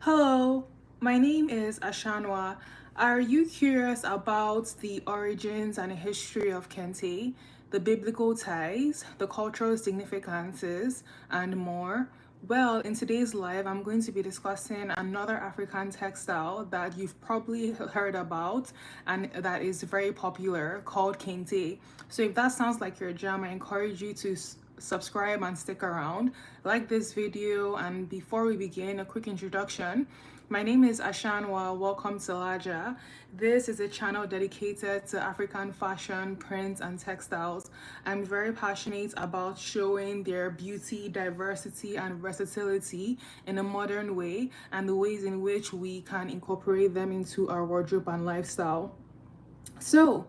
Hello, my name is Ashanwa. Are you curious about the origins and history of Kente, the biblical ties, the cultural significances, and more? Well, in today's live, I'm going to be discussing another African textile that you've probably heard about and that is very popular called Kente. So if that sounds like your jam, I encourage you to subscribe and stick around. Like this video, and before we begin, a quick introduction. My name is Ashanwa. Welcome to LAJA. This is a channel dedicated to African fashion, prints, and textiles. I'm very passionate about showing their beauty, diversity, and versatility in a modern way and the ways in which we can incorporate them into our wardrobe and lifestyle. So,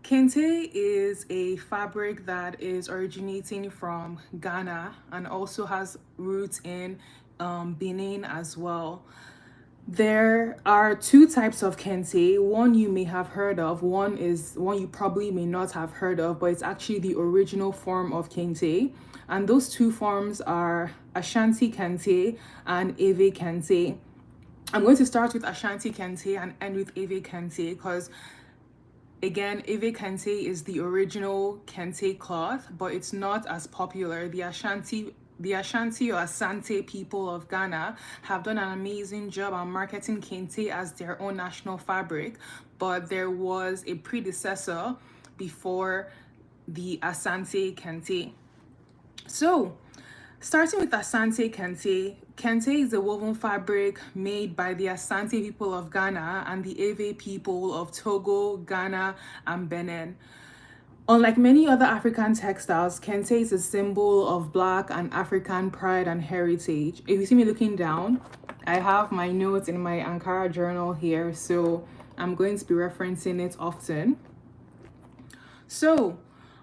Kente is a fabric that is originating from Ghana and also has roots in Benin as well. There are two types of kente. One you may have heard of, one is one you probably may not have heard of, but it's actually the original form of kente. And those two forms are Ashanti kente and Eve kente. I'm going to start with Ashanti kente and end with Eve kente because again, Eve Kente is the original Kente cloth, but it's not as popular. The Ashanti or Asante people of Ghana have done an amazing job on marketing Kente as their own national fabric, but there was a predecessor before the Asante Kente. So, starting with Asante Kente, Kente is a woven fabric made by the Asante people of Ghana and the Ewe people of Togo, Ghana, and Benin. Unlike many other African textiles, Kente is a symbol of Black and African pride and heritage. If you see me looking down, I have my notes in my Ankara journal here, so I'm going to be referencing it often. So,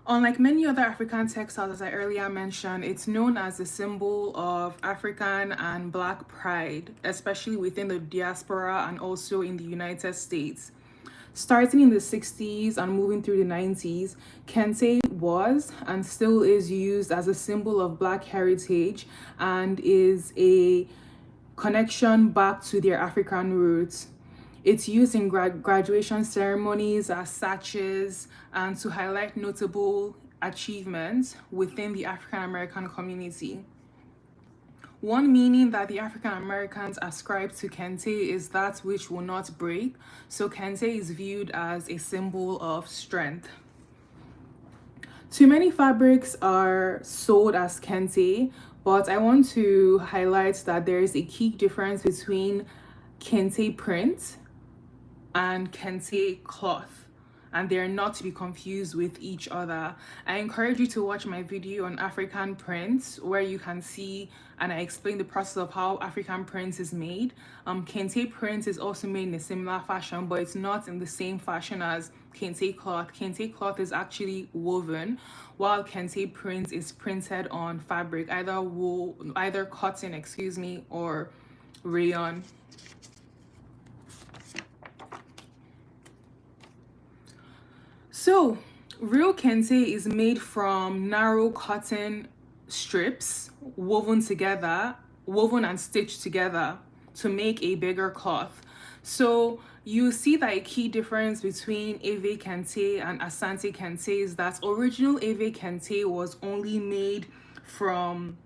unlike many other African textiles, as I earlier mentioned, it's known as a symbol of African and Black pride, especially within the diaspora and also in the United States. Starting in the 60s and moving through the 90s, Kente was and still is used as a symbol of Black heritage and is a connection back to their African roots. It's used in graduation ceremonies as sashes and to highlight notable achievements within the African American community. One meaning that the African Americans ascribe to Kente is that which will not break, so Kente is viewed as a symbol of strength. Too many fabrics are sold as Kente, but I want to highlight that there is a key difference between Kente print and Kente cloth, and they're not to be confused with each other. I encourage you to watch my video on African prints where you can see and I explain the process of how African prints is made. Kente print is also made in a similar fashion, but it's not in the same fashion as Kente cloth. Kente cloth is actually woven, while Kente print is printed on fabric, either wool, either cotton, or rayon. So, real kente is made from narrow cotton strips woven and stitched together to make a bigger cloth. So, you see that a key difference between Eve Kente and Asante Kente is that original Eve Kente was only made from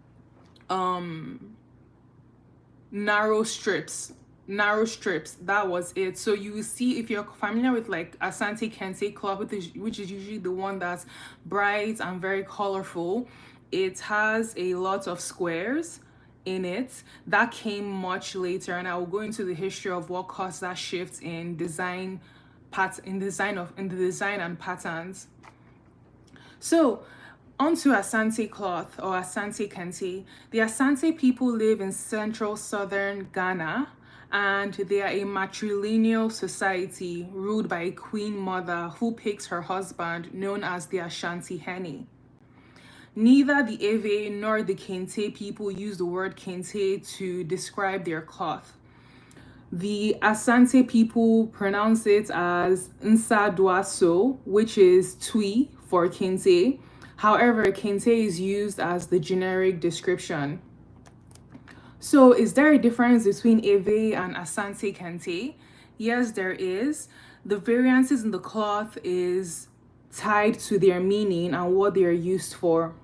narrow strips. That was it. So you see, if you're familiar with like Asante Kente cloth, which is usually the one that's bright and very colorful, it has a lot of squares in it. That came much later, and I will go into the history of what caused that shift in design in the design and patterns. So, onto Asante cloth or Asante Kente. The Asante people live in central southern Ghana, and they are a matrilineal society ruled by a queen mother who picks her husband, known as the Ashanti Henny. Neither the Ewe nor the Kente people use the word Kente to describe their cloth. The Asante people pronounce it as Nsadwaso, which is Twi for Kente. However, Kente is used as the generic description. So, is there a difference between Eve and Asante Kente? Yes, there is. The variances in the cloth is tied to their meaning and what they are used for.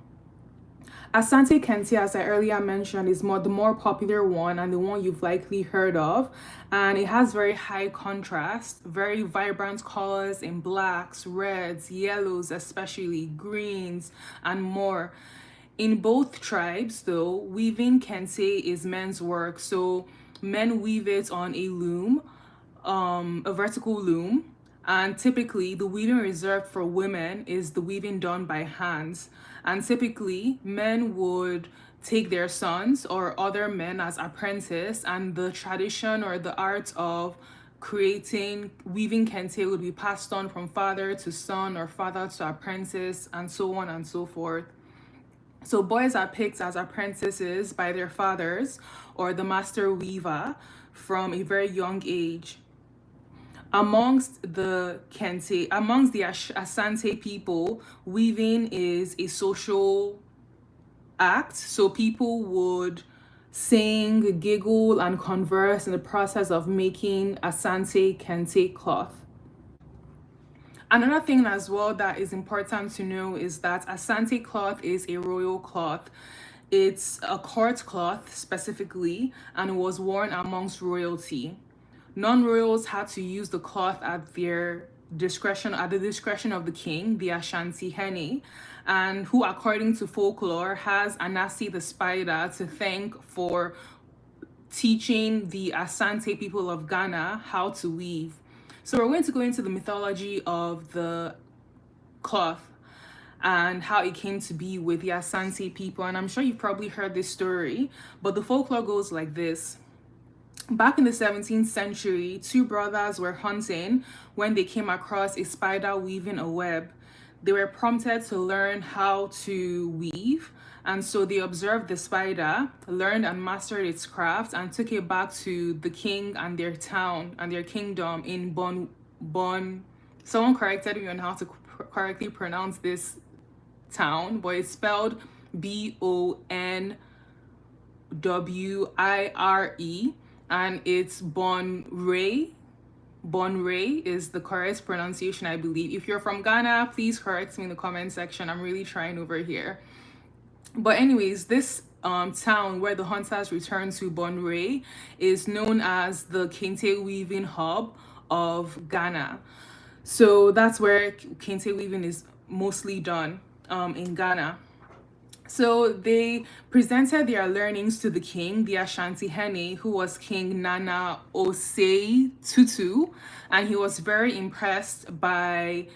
Asante Kente, as I earlier mentioned, is the more popular one and the one you've likely heard of. And it has very high contrast, very vibrant colors in blacks, reds, yellows, especially greens, and more. In both tribes, though, weaving Kente is men's work. So men weave it on a loom, a vertical loom, and typically the weaving reserved for women is the weaving done by hands. And typically men would take their sons or other men as apprentice, and the tradition or the art of creating weaving kente would be passed on from father to son or father to apprentice, and so on and so forth. So boys are picked as apprentices by their fathers or the master weaver from a very young age. Amongst the Asante people, weaving is a social act. So people would sing, giggle, and converse in the process of making Asante Kente cloth. Another thing as well that is important to know is that Asante cloth is a royal cloth. It's a court cloth specifically, and it was worn amongst royalty. Non-royals had to use the cloth at the discretion of the king, the Ashanti Hene, and who, according to folklore, has Anasi the spider to thank for teaching the Asante people of Ghana how to weave. So we're going to go into the mythology of the cloth and how it came to be with the Asante people. And I'm sure you've probably heard this story, but the folklore goes like this. Back in the 17th century, two brothers were hunting when they came across a spider weaving a web. They were prompted to learn how to weave, and so they observed the spider, learned and mastered its craft, and took it back to the king and their town and their kingdom in Bon. Someone corrected me on how to correctly pronounce this town, but it's spelled Bonwire, and it's Bonray. Bonray is the correct pronunciation, I believe. If you're from Ghana, please correct me in the comment section. I'm really trying over here. But anyways, this town where the hunters returned to, Bonray, is known as the Kente weaving hub of Ghana. So that's where Kente weaving is mostly done in Ghana. So they presented their learnings to the king, the Ashanti Hene, who was King Nana Osei Tutu, and he was very impressed by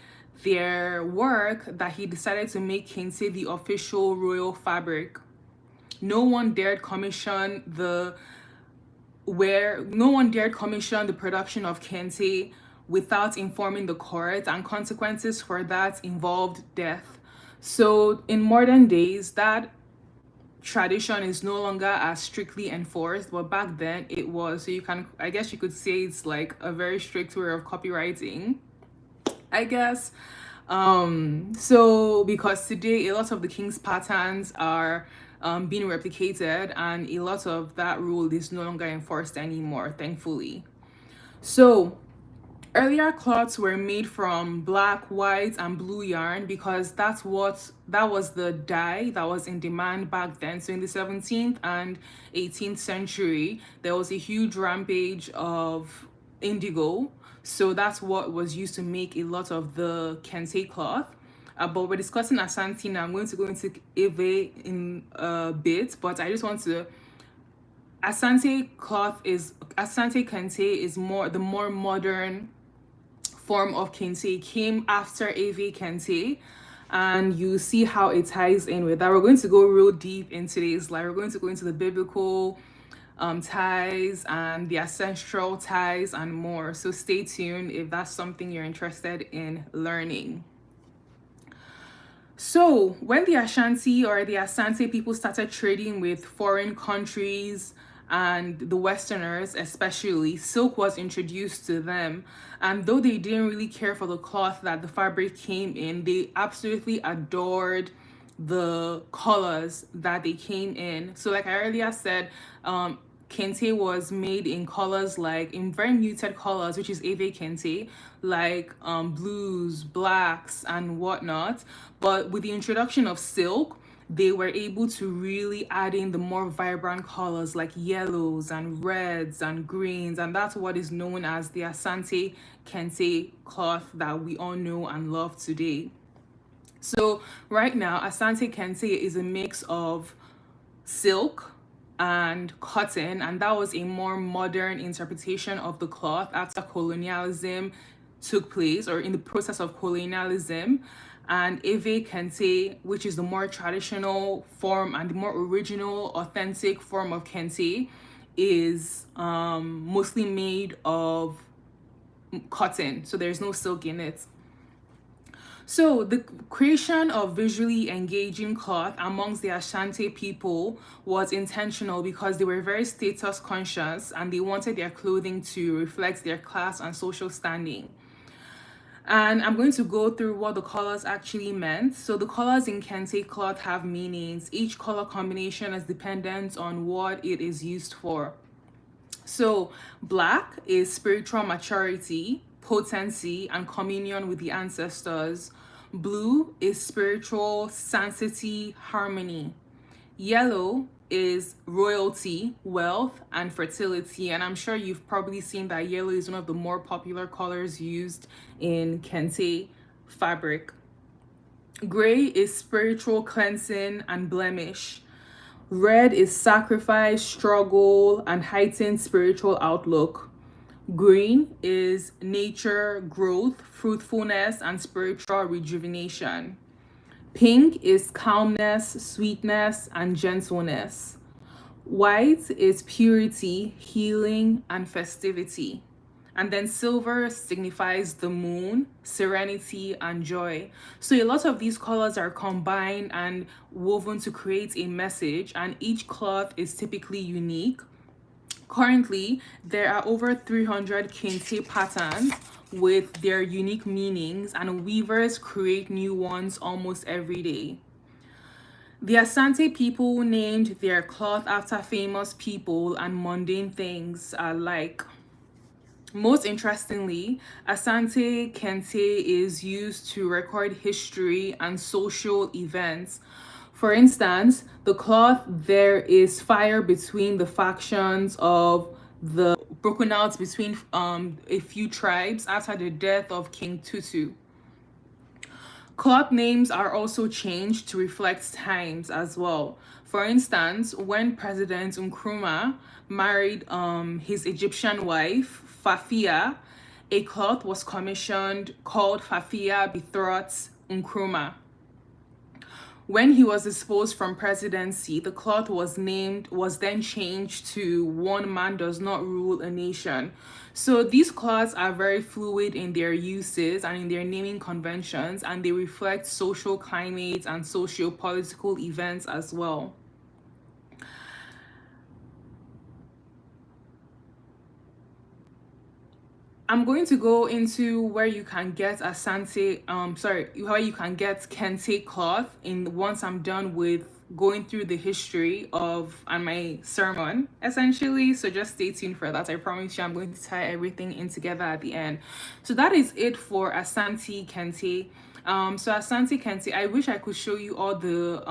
their work that he decided to make Kente the official royal fabric. No one dared commission the production of Kente without informing the court, and consequences for that involved death. So in modern days, that tradition is no longer as strictly enforced, but back then it was. So I guess you could say it's like a very strict way of copywriting, I guess. So because today a lot of the king's patterns are being replicated, and a lot of that rule is no longer enforced anymore, thankfully. So earlier cloths were made from black, white, and blue yarn because that was the dye that was in demand back then. So in the 17th and 18th century, there was a huge rampage of indigo. So that's what was used to make a lot of the Kente cloth. But we're discussing Asante now. I'm going to go into Eve in a bit, but I just want to Asante Kente is the more modern form of Kente. Came after Eve Kente, and you see how it ties in with that. We're going to go real deep in today's life. We're going to go into the biblical ties and the ancestral ties and more. So stay tuned if that's something you're interested in learning. So when the Ashanti or the Asante people started trading with foreign countries and the Westerners especially, silk was introduced to them. And though they didn't really care for the cloth that the fabric came in, they absolutely adored the colors that they came in. So like I earlier said, Kente was made in colors like in very muted colors, which is Ave Kente, like blues, blacks, and whatnot. But with the introduction of silk, they were able to really add in the more vibrant colors like yellows and reds and greens, and that's what is known as the Asante Kente cloth that we all know and love today. So right now, Asante Kente is a mix of silk and cotton, and that was a more modern interpretation of the cloth after colonialism took place, or in the process of colonialism. And Eve Kente, which is the more traditional form and the more original, authentic form of Kente, is mostly made of cotton, so there's no silk in it. So the creation of visually engaging cloth amongst the Ashanti people was intentional because they were very status conscious and they wanted their clothing to reflect their class and social standing. And I'm going to go through what the colors actually meant. So the colors in Kente cloth have meanings. Each color combination is dependent on what it is used for. So black is spiritual maturity, potency, and communion with the ancestors. Blue is spiritual sanctity, harmony. Yellow is royalty, wealth, and fertility. And I'm sure you've probably seen that yellow is one of the more popular colors used in Kente fabric. Gray is spiritual cleansing and blemish. Red is sacrifice, struggle, and heightened spiritual outlook. Green is nature, growth, fruitfulness, and spiritual rejuvenation. Pink is calmness, sweetness, and gentleness. White is purity, healing, and festivity. And then silver signifies the moon, serenity, and joy. So a lot of these colors are combined and woven to create a message, and each cloth is typically unique. Currently, there are over 300 kente patterns with their unique meanings, and weavers create new ones almost every day. The Asante people named their cloth after famous people and mundane things like, most interestingly, Asante Kente is used to record history and social events. For instance, the cloth, there is fire between the factions of the broken out between a few tribes after the death of King Tutu. Cloth names are also changed to reflect times as well. For instance, when President Nkrumah married his Egyptian wife, Fafia, a cloth was commissioned called Fafia Betrothed Nkrumah. When he was disposed from presidency, the cloth was then changed to one man does not rule a nation. So these cloths are very fluid in their uses and in their naming conventions, and they reflect social climates and socio-political events as well. I'm going to go into where you can get where you can get Kente cloth in once I'm done with going through the history of and my sermon essentially. So just stay tuned for that. I promise you I'm going to tie everything in together at the end. So that is it for Asante Kente. So Asante Kente, I wish I could show you all the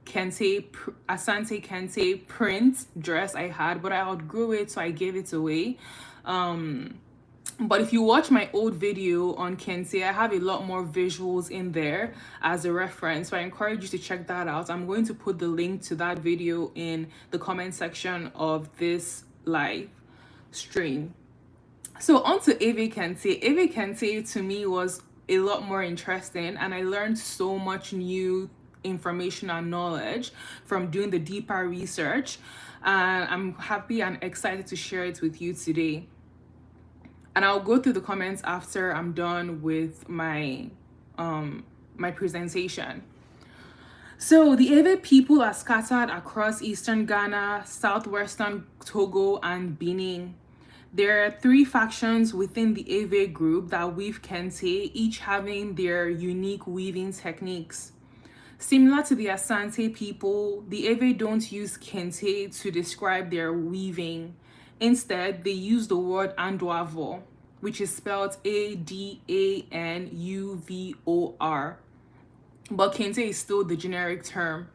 Asante Kente print dress I had, but I outgrew it, so I gave it away. But if you watch my old video on Kente, I have a lot more visuals in there as a reference. So I encourage you to check that out. I'm going to put the link to that video in the comment section of this live stream. So on to Ave Kente. Ave Kente to me was a lot more interesting, and I learned so much new information and knowledge from doing the deeper research. And I'm happy and excited to share it with you today. And I'll go through the comments after I'm done with my my presentation. So the Ewe people are scattered across eastern Ghana, southwestern Togo, and Benin. There are 3 factions within the Ewe group that weave Kente, each having their unique weaving techniques. Similar to the Asante people, the Ewe don't use Kente to describe their weaving. Instead, they use the word Anduavor, which is spelled Adanuvor. But Kente is still the generic term.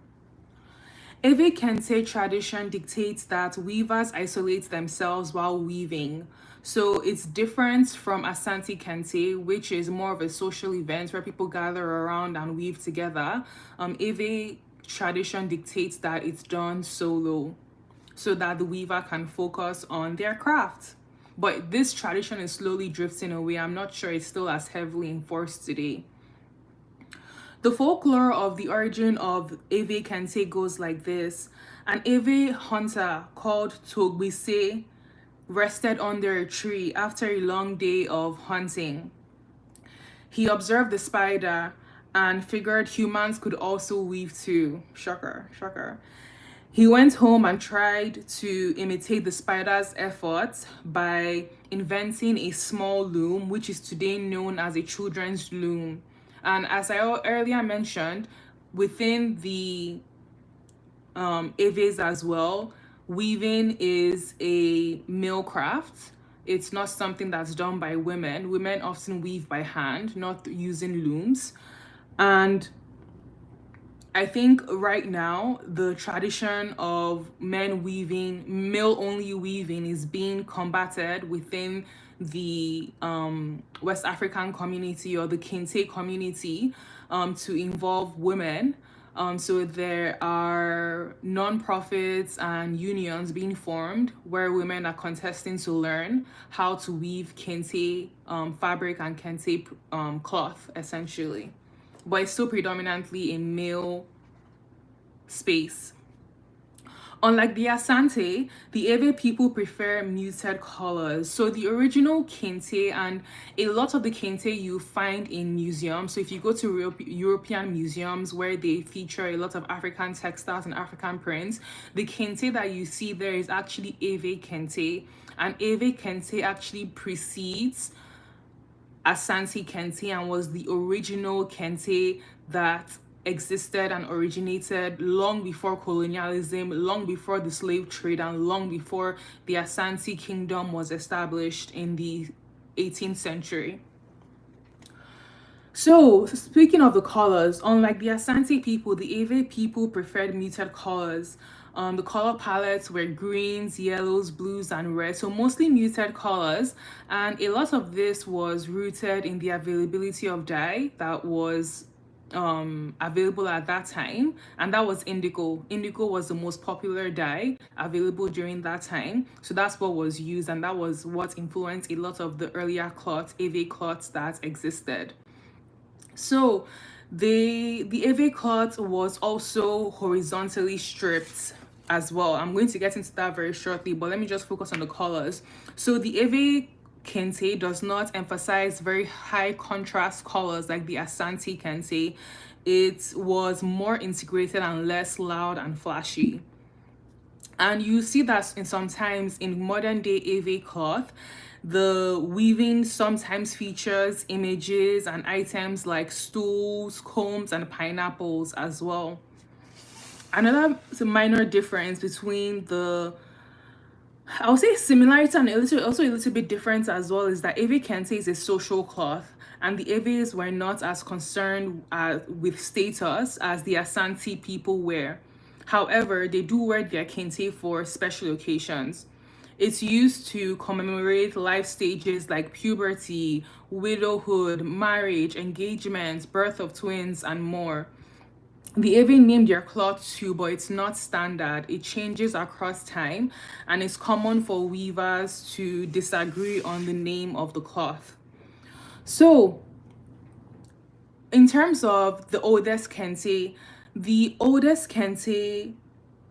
Ewe Kente tradition dictates that weavers isolate themselves while weaving. So it's different from Asante Kente, which is more of a social event where people gather around and weave together. Ewe tradition dictates that it's done solo so that the weaver can focus on their craft. But this tradition is slowly drifting away. I'm not sure it's still as heavily enforced today. The folklore of the origin of Ewe Kente goes like this. An Ewe hunter called Togbise rested under a tree after a long day of hunting. He observed the spider and figured humans could also weave too. Shocker, shocker. He went home and tried to imitate the spider's efforts by inventing a small loom, which is today known as a children's loom. And as I earlier mentioned, within the Eves as well, weaving is a male craft. It's not something that's done by women. Women often weave by hand, not using looms. And I think right now the tradition of men weaving, male only weaving, is being combated within the West African community or the Kente community to involve women. So there are non-profits and unions being formed where women are contesting to learn how to weave Kente fabric and Kente cloth, essentially. But it's still predominantly a male space. Unlike the Asante, the Ewe people prefer muted colors. So the original Kente and a lot of the Kente you find in museums. So if you go to European museums where they feature a lot of African textiles and African prints, the Kente that you see there is actually Ewe Kente. And Ewe Kente actually precedes Asante Kente and was the original Kente that existed and originated long before colonialism, long before the slave trade, and long before the Asante kingdom was established in the 18th century. So, speaking of the colors, unlike the Asante people, the Ewe people preferred muted colors. The color palettes were greens, yellows, blues, and reds, so mostly muted colors. And a lot of this was rooted in the availability of dye that was available at that time, and that was indigo. Indigo was the most popular dye available during that time, so that's what was used, and that was what influenced a lot of the earlier cloths, Ewe cloths that existed. So the Ewe cloth was also horizontally stripped as well. I'm going to get into that very shortly, but let me just focus on the colors. So the Ewe Kente does not emphasize very high contrast colors like the Asante Kente. It was more integrated and less loud and flashy. And you see that in sometimes in modern day Ewe cloth, the weaving sometimes features images and items like stools, combs, and pineapples as well. Another minor difference between I would say similarity and also a little bit different as well, is that Ewe Kente is a social cloth, and the Ewes were not as concerned with status as the Asante people were. However, they do wear their Kente for special occasions. It's used to commemorate life stages like puberty, widowhood, marriage, engagements, birth of twins, and more. They even named their cloth too, but it's not standard. It changes across time, and it's common for weavers to disagree on the name of the cloth. So, in terms of the oldest Kente, the oldest Kente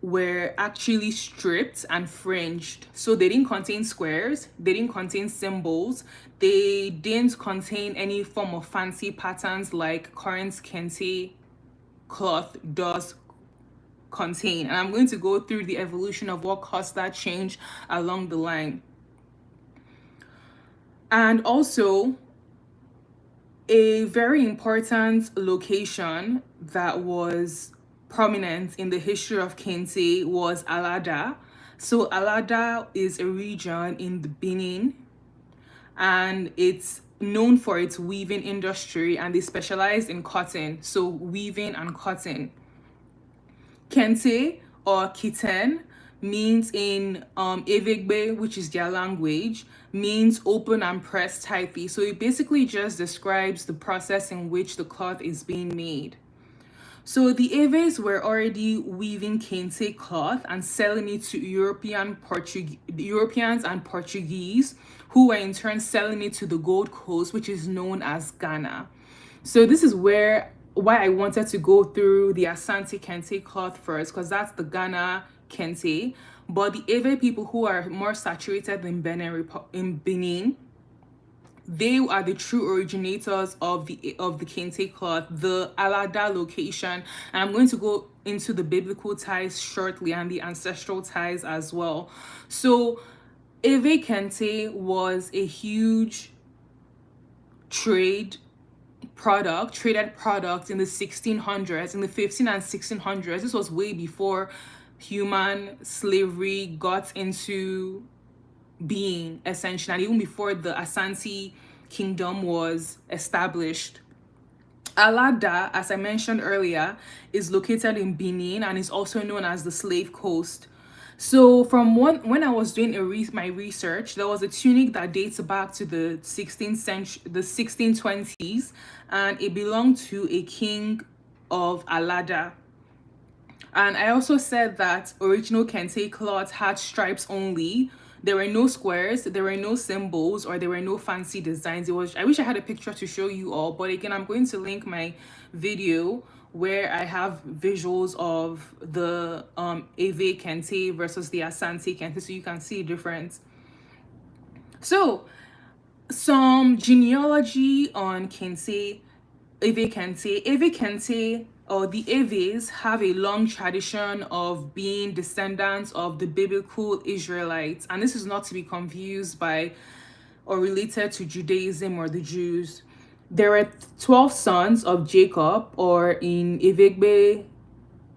were actually stripped and fringed. So they didn't contain squares, they didn't contain symbols, they didn't contain any form of fancy patterns like current Kente cloth does contain. And I'm going to go through the evolution of what caused that change along the line. And also, a very important location that was prominent in the history of Kente was LAJA. So LAJA is a region in the Benin, and it's known for its weaving industry, and they specialize in cotton, so weaving and cotton. Kente or Kiten means in Evigbe, which is their language, means open and press tightly. So it basically just describes the process in which the cloth is being made. So the Eves were already weaving Kente cloth and selling it to Europeans and Portuguese, who were in turn selling it to the Gold Coast, which is known as Ghana. So this is why I wanted to go through the Asante Kente cloth first, because that's the Ghana Kente. But the Ewe people, who are more saturated in Benin, they are the true originators of the Kente cloth, the Alada location. And I'm going to go into the biblical ties shortly and the ancestral ties as well. So Ewe Kente was a huge traded product in the 1600s, in the 15 and 1600s. This was way before human slavery got into being, essentially, and even before the Asante kingdom was established. Alada, as I mentioned earlier, is located in Benin and is also known as the Slave Coast. So from when I was doing my research, there was a tunic that dates back to the 16th century, the 1620s, and it belonged to a king of Alada. And I also said that original Kente cloth had stripes only. There were no squares, there were no symbols, or there were no fancy designs. I wish I had a picture to show you all, but again, I'm going to link my video where I have visuals of the Ewe Kente versus the Asante Kente, so you can see the difference. So some genealogy on Kente, Ewe Kente. Ewe Kente, or the Eves, have a long tradition of being descendants of the biblical Israelites, and this is not to be confused by or related to Judaism or the Jews. There are 12 sons of Jacob, or in Evigbe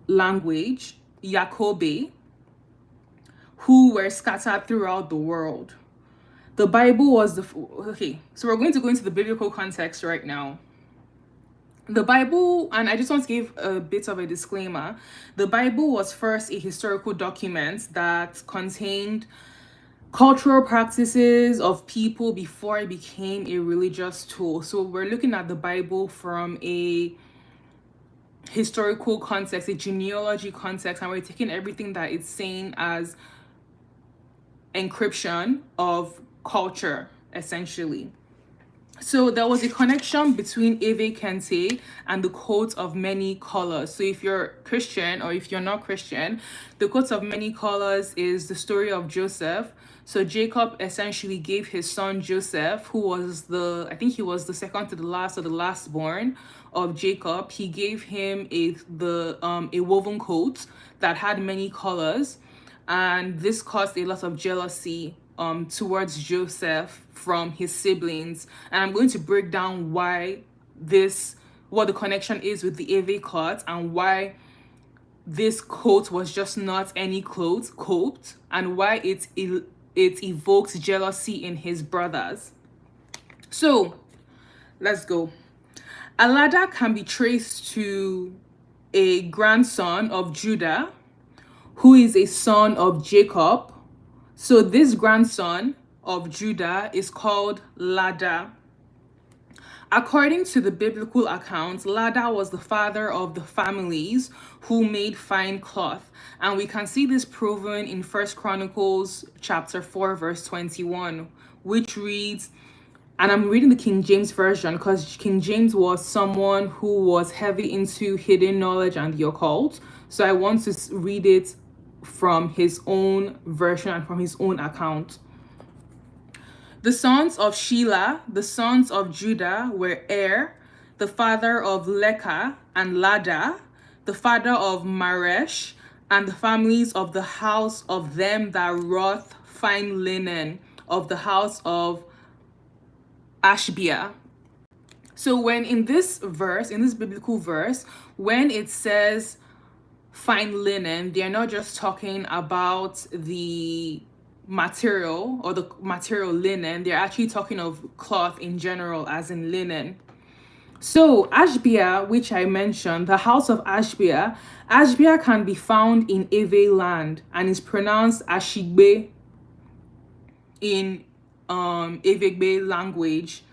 language, Yakobe, who were scattered throughout the world. The Bible was okay, so we're going to go into the biblical context right now. The Bible, and I just want to give a bit of a disclaimer, the Bible was first a historical document that contained cultural practices of people before it became a religious tool. So we're looking at the Bible from a historical context, a genealogy context, and we're taking everything that it's saying as encryption of culture, essentially. So there was a connection between Ewe Kente and the coat of many colors. So if you're Christian or if you're not Christian, the coat of many colors is the story of Joseph. So Jacob essentially gave his son Joseph, who was I think he was the second to the last, or the last born of Jacob. He gave him a woven coat that had many colors, and this caused a lot of jealousy towards Joseph from his siblings. And I'm going to break down what the connection is with the Ewe cloth, and why this coat was just not any coat, and why it evokes jealousy in his brothers. So let's go. Alada can be traced to a grandson of Judah, who is a son of Jacob. So this grandson of Judah is called LAJA. According to the biblical accounts, LAJA was the father of the families who made fine cloth. And we can see this proven in 1 Chronicles chapter 4, verse 21, which reads, and I'm reading the King James Version because King James was someone who was heavy into hidden knowledge and the occult. So I want to read it from his own version and from his own account. The sons of Shelah, the sons of Judah, were the father of Leka and Lada, the father of Maresh, and the families of the house of them that wrought fine linen, of the house of Ashbia. So when in this verse, in this biblical verse, when it says fine linen, they're not just talking about the material or the material linen, they're actually talking of cloth in general, as in linen. So Ashbia, which I mentioned, the house of Ashbia, Ashbia can be found in Ewe land and is pronounced Ashigbe in Ewegbe language.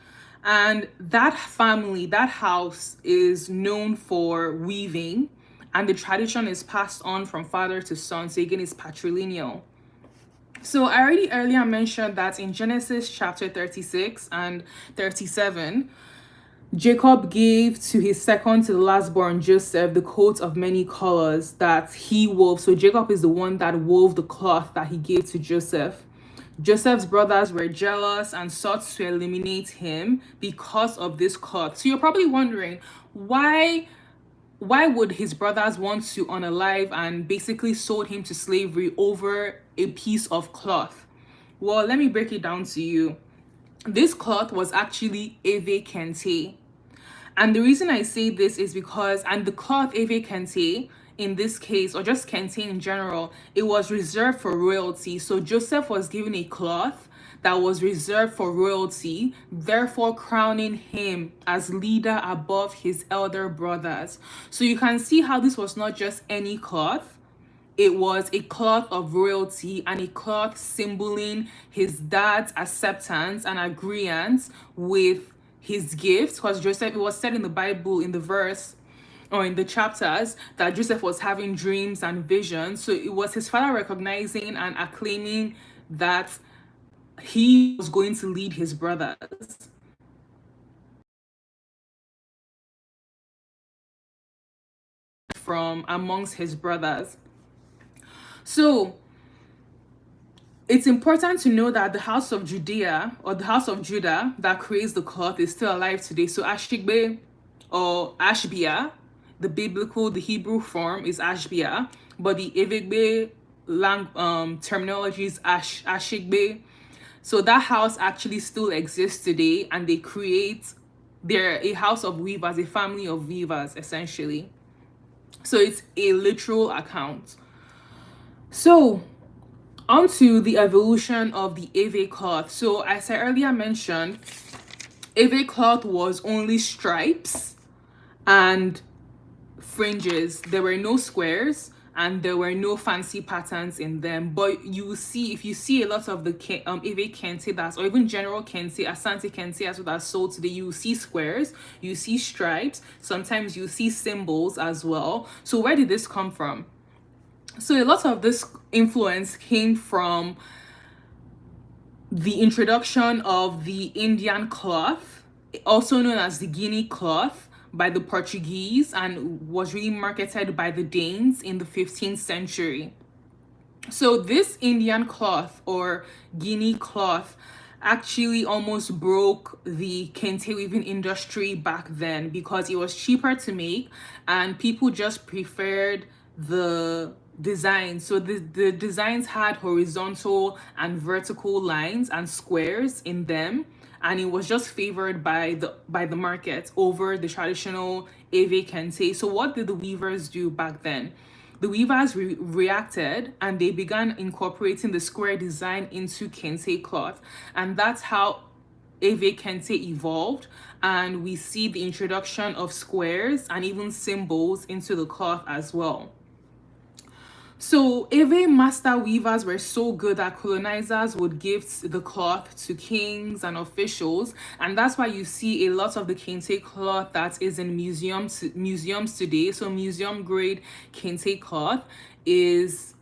And that family, that house is known for weaving, and the tradition is passed on from father to son. So again, it's patrilineal. So I already earlier mentioned that in Genesis chapter 36 and 37, Jacob gave to his second to the last born Joseph the coat of many colors that he wove. So Jacob is the one that wove the cloth that he gave to Joseph. Joseph's brothers were jealous and sought to eliminate him because of this cloth. So you're probably wondering, why would his brothers want to unalive and basically sold him to slavery over a piece of cloth? Well, let me break it down to you. This cloth was actually Eve Kente. And the reason I say this is because, and the cloth Eve Kente, in this case, or just Kente in general, it was reserved for royalty. So Joseph was given a cloth that was reserved for royalty, therefore crowning him as leader above his elder brothers. So you can see how this was not just any cloth. It was a cloth of royalty and a cloth symboling his dad's acceptance and agreement with his gifts. Because Joseph, it was said in the Bible, in the verse or in the chapters, that Joseph was having dreams and visions. So it was his father recognizing and acclaiming that he was going to lead his brothers from amongst his brothers. So it's important to know that the house of Judea, or the house of Judah, that creates the cloth is still alive today. So Ashigbe or Ashbia, the Hebrew form is Ashbia, but the Ewegbe terminology is Ashigbe. So that house actually still exists today, and they're a house of weavers, a family of weavers, essentially. So it's a literal account. So onto the evolution of the Eve cloth. So as I earlier mentioned, Eve cloth was only stripes and fringes. There were no squares and there were no fancy patterns in them. But you will see, if you see a lot of the Eve Kente that's, or even general Kente, Asante Kente as well, that's sold today, you will see squares, you see stripes, sometimes you see symbols as well. So where did this come from? So a lot of this influence came from the introduction of the Indian cloth, also known as the Guinea cloth, by the Portuguese, and was really marketed by the Danes in the 15th century. So this Indian cloth or Guinea cloth actually almost broke the Kente weaving industry back then because it was cheaper to make and people just preferred the design. So the designs had horizontal and vertical lines and squares in them, and it was just favored by the market over the traditional Eve Kente. So what did the weavers do back then? The weavers reacted and they began incorporating the square design into Kente cloth, and that's how Eve Kente evolved, and we see the introduction of squares and even symbols into the cloth as well. So Eve master weavers were so good that colonizers would gift the cloth to kings and officials, and that's why you see a lot of the Kente cloth that is in museums today. So museum grade Kente cloth is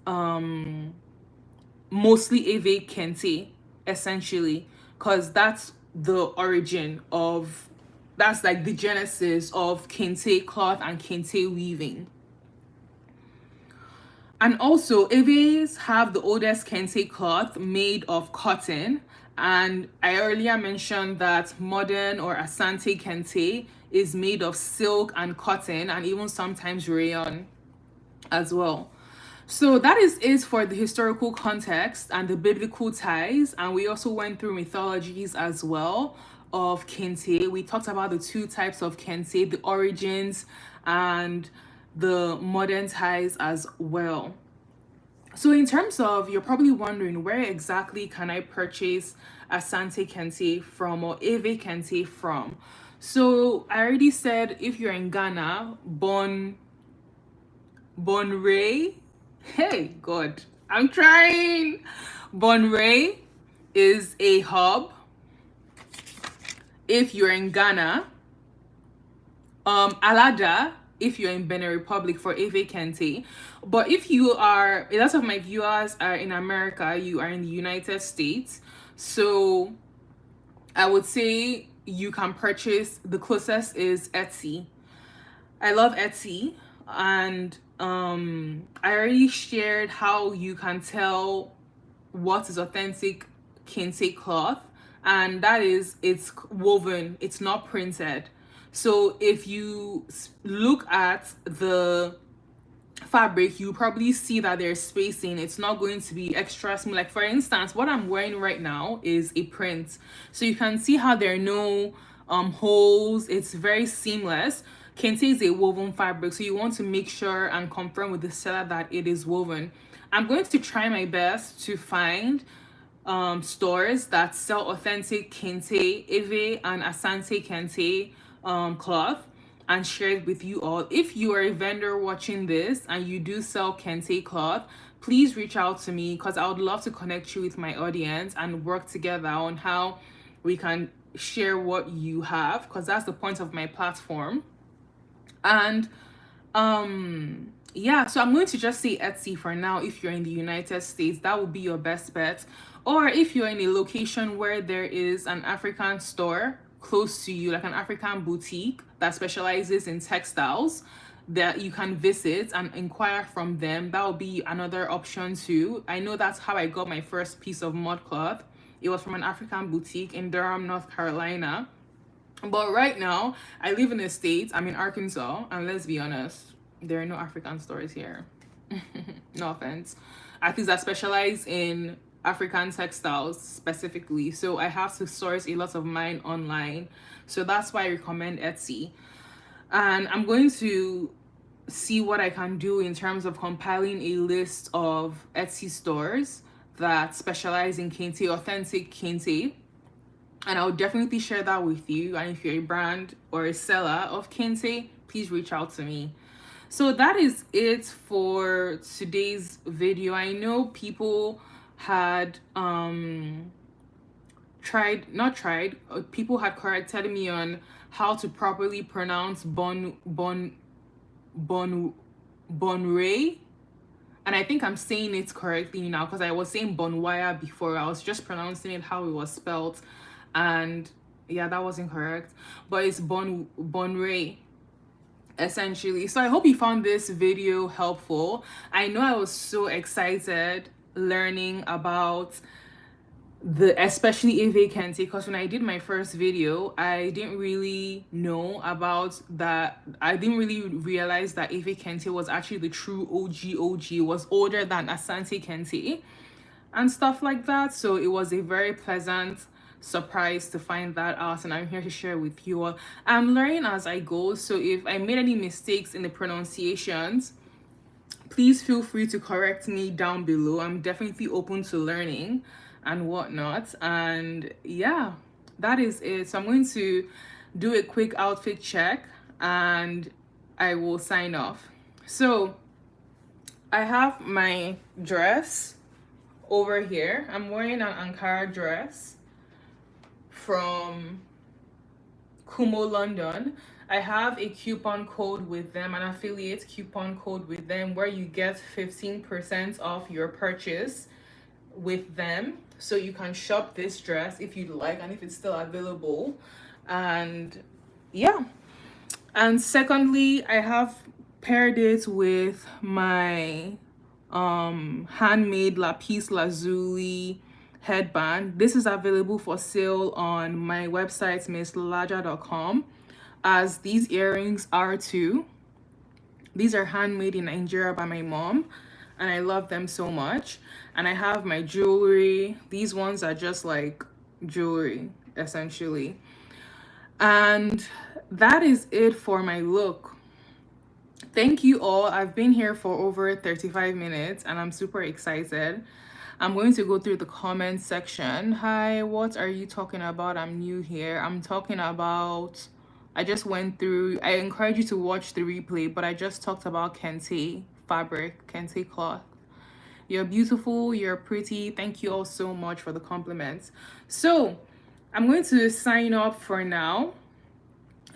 mostly Eve Kente, essentially, because that's the origin of, that's like the genesis of Kente cloth and Kente weaving. And also, Eves have the oldest Kente cloth made of cotton. And I earlier mentioned that modern or Asante Kente is made of silk and cotton and even sometimes rayon as well. So that is it for the historical context and the biblical ties. And we also went through mythologies as well. of Kente. We talked about the two types of Kente, the origins and the modern ties as well. So in terms of, you're probably wondering, where exactly can I purchase Asante Kente from, or Eve Kente from? So I already said, if you're in Ghana, Bonray, hey God, I'm trying. Bonray is a hub. If you're in Ghana, LAJA if you're in Benin Republic for Eve Kente. But if you are, a lot of my viewers are in America, you are in the United States. So I would say you can purchase, the closest is Etsy. I love Etsy, and I already shared how you can tell what is authentic Kente cloth, and that is, it's woven, it's not printed. So if you look at the fabric, you probably see that there's spacing. It's not going to be extra smooth. Like for instance, what I'm wearing right now is a print, so you can see how there are no holes. It's very seamless. Kente is a woven fabric, so you want to make sure and confirm with the seller that it is woven. I'm going to try my best to find stores that sell authentic Kente, Eve, and Asante Kente cloth and share it with you all. If you are a vendor watching this and you do sell Kente cloth, please reach out to me, because I would love to connect you with my audience and work together on how we can share what you have, because that's the point of my platform. And yeah, so I'm going to just say Etsy for now. If you're in the United States, that would be your best bet. Or if you're in a location where there is an African store close to you, like an African boutique that specializes in textiles, that you can visit and inquire from them, that will be another option too. I know that's how I got my first piece of Mudcloth. It was from an African boutique in Durham, North Carolina. But right now, I live in the States. I'm in Arkansas, and let's be honest, there are no African stores here. No offense. Athletes that specialize in African textiles specifically. So I have to source a lot of mine online. So that's why I recommend Etsy. And I'm going to see what I can do in terms of compiling a list of Etsy stores that specialize in Kente, authentic Kente, and I'll definitely share that with you. And if you're a brand or a seller of Kente, please reach out to me. So that is it for today's video. I know people had people had corrected me on how to properly pronounce Bonray, and I think I'm saying it correctly now, because I was saying Bonwaya before. I was just pronouncing it how it was spelled, and yeah, that wasn't correct, but it's Bonray essentially. So I hope you found this video helpful. I know I was so excited learning about especially Eve Kente, because when I did my first video, I didn't really know about that. I didn't really realize that Eve Kente was actually the true OG, was older than Asante Kente and stuff like that. So it was a very pleasant surprise to find that out, and I'm here to share with you all. I'm learning as I go, so if I made any mistakes in the pronunciations, please feel free to correct me down below. I'm definitely open to learning and whatnot. And yeah, that is it. So I'm going to do a quick outfit check and I will sign off. So I have my dress over here. I'm wearing an Ankara dress from Kumo, London. I have a coupon code with them, an affiliate coupon code with them, where you get 15% off your purchase with them. So you can shop this dress if you'd like, and if it's still available. And yeah. And secondly, I have paired it with my handmade lapis lazuli headband. This is available for sale on my website, misslaja.com, as these earrings are too. These are handmade in Nigeria by my mom, and I love them so much. And I have my jewelry. These ones are just like jewelry essentially. And that is it for my look. Thank you all. I've been here for over 35 minutes and I'm super excited. I'm going to go through the comment section. Hi, what are you talking about? I'm new here. I'm talking about, I just went through, I encourage you to watch the replay, but I just talked about Kente fabric, Kente cloth. You're beautiful, you're pretty. Thank you all so much for the compliments. So I'm going to sign up for now.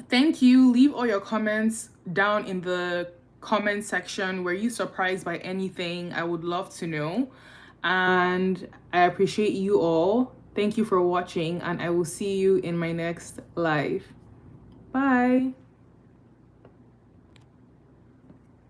Thank you. Leave all your comments down in the comment section. Were you surprised by anything? I would love to know. And I appreciate you all. Thank you for watching, and I will see you in my next live. Bye.